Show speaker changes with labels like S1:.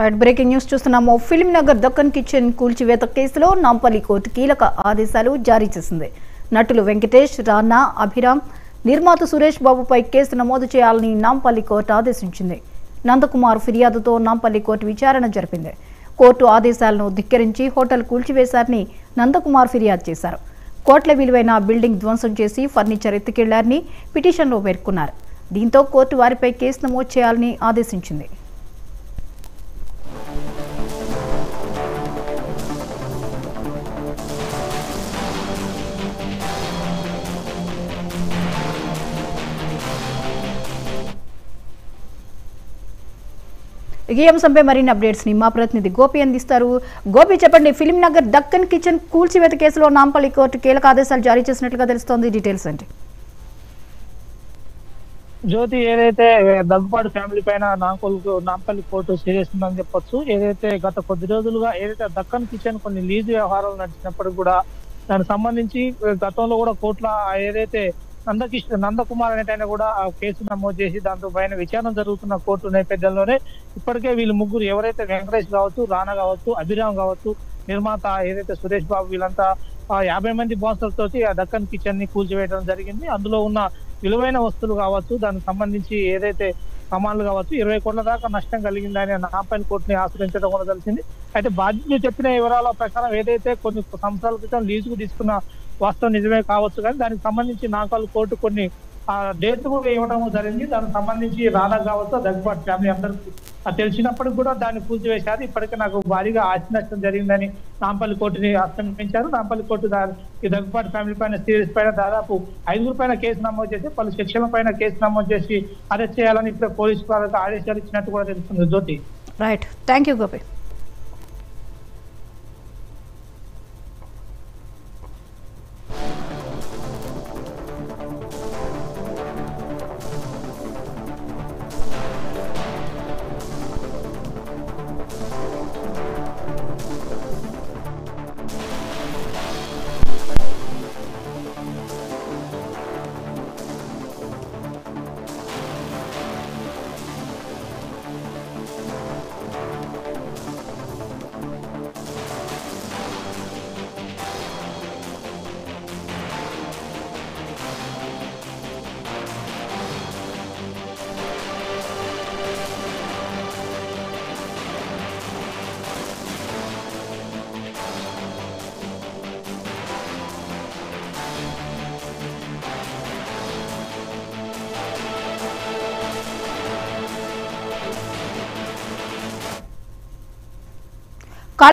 S1: Right breaking news చూస్తున్నాము. Film Nagar Deccan kitchen కూల్చివేత కేసులో నాంపల్లి కోర్టు కీలక ఆదేశాలు జారీ చేసింది. నటులు వెంకటేష్, రానా, అభిరామ్, నిర్మాత సురేష్ బాబుపై కేసు నమోదు చేయాలని నాంపల్లి కోర్టు ఆదేశించింది. నందకుమార్ ఫిర్యాదుతో నాంపల్లి కోర్టు విచారణ జరిపింది. కోర్టు ఆదేశాలను ధిక్కరించి హోటల్ కూల్చివేశారని నందకుమార్ ఫిర్యాదు చేశారు. కోట్ల విలువైన బిల్డింగ్ ధ్వంసం చేసి ఫర్నిచర్ ఎత్తుకెళ్లారని పిటిషన్లో పేర్కొన్నారు. దీంతో కోర్టు వారిపై కేసు నమోదు చేయాలని ఆదేశించింది. ఈ అంశంపై మరిన్ని అప్డేట్స్ ని మా ప్రతినిధి గోపి అందిస్తారు. గోపి, చెప్పండి, ఫిల్మ్ నగర్ దక్కన్ కిచెన్ కూల్చివేత కేసులో నాంపల్లి కోర్టు కీలక ఆదేశాలు జారీ చేసినట్లుగా తెలుస్తోంది. డీటెయిల్స్ ఏంటి?
S2: జ్యోతి, ఏదైతే దగ్గుపాటి ఫ్యామిలీ పైన నాంపల్లి కోర్టు సీరియస్ ఉందని చెప్పొచ్చు. ఏదైతే గత కొద్ది రోజులుగా ఏదైతే దక్కన్ కిచెన్ కొన్ని లీజు వ్యవహారాలు నడిచినప్పటికీ కూడా దానికి సంబంధించి గతంలో కూడా కోర్టులో ఏదైతే నందకుమార్ అనేటైనా కూడా ఆ కేసు నమోదు చేసి దాంతో పైన విచారణ జరుగుతున్న కోర్టు నేపథ్యంలోనే ఇప్పటికే వీళ్ళు ముగ్గురు ఎవరైతే వెంకటేష్ కావచ్చు, రానా కావచ్చు, అభిరామ్ కావచ్చు, నిర్మాత ఏదైతే సురేష్ బాబు, వీళ్ళంతా 50 మంది బాన్సర్తో ఆ దక్కన్ కిచెన్ ని కూల్చివేయడం జరిగింది. అందులో ఉన్న విలువైన వస్తువులు కావచ్చు, దానికి సంబంధించి ఏదైతే సామాన్లు కావచ్చు, 20 కోట్ల దాకా నష్టం కలిగిందని నాంపల్లి కోర్టుని ఆశ్రయించడం కూడా తెలిసింది. అయితే బాధ్యులు చెప్పిన వివరాల ప్రకారం ఏదైతే కొన్ని సంవత్సరాల క్రితం లీజుకు తీసుకున్న వాస్తవం నిజమే కావచ్చు, కానీ దానికి సంబంధించి నాంపల్లి కోర్టు కొన్ని డేట్లు కూడా ఇవ్వడం జరిగింది. దానికి సంబంధించి రానా కావచ్చు, దగ్గుపాటి ఫ్యామిలీ అందరికీ తెలిసినప్పటికి కూడా దాన్ని కూల్చివేశారు. ఇప్పటికే నాకు భారీగా ఆస్తి నష్టం జరిగిందని నాంపల్లి కోర్టుని ఆశ్రమించారు. నాంపల్లి కోర్టు ఈ దగ్గుపాటి ఫ్యామిలీ పైన సీరియస్ పైన దాదాపు 5 పైన కేసు నమోదు చేసి పలు సెక్షన్ల పైన కేసు నమోదు చేసి అరెస్ట్ చేయాలని ఇప్పుడు పోలీసు వారికి ఆదేశాలు ఇచ్చినట్టు కూడా తెలుస్తుంది. జ్యోతి,
S1: రైట్, థ్యాంక్ యూ గోపి.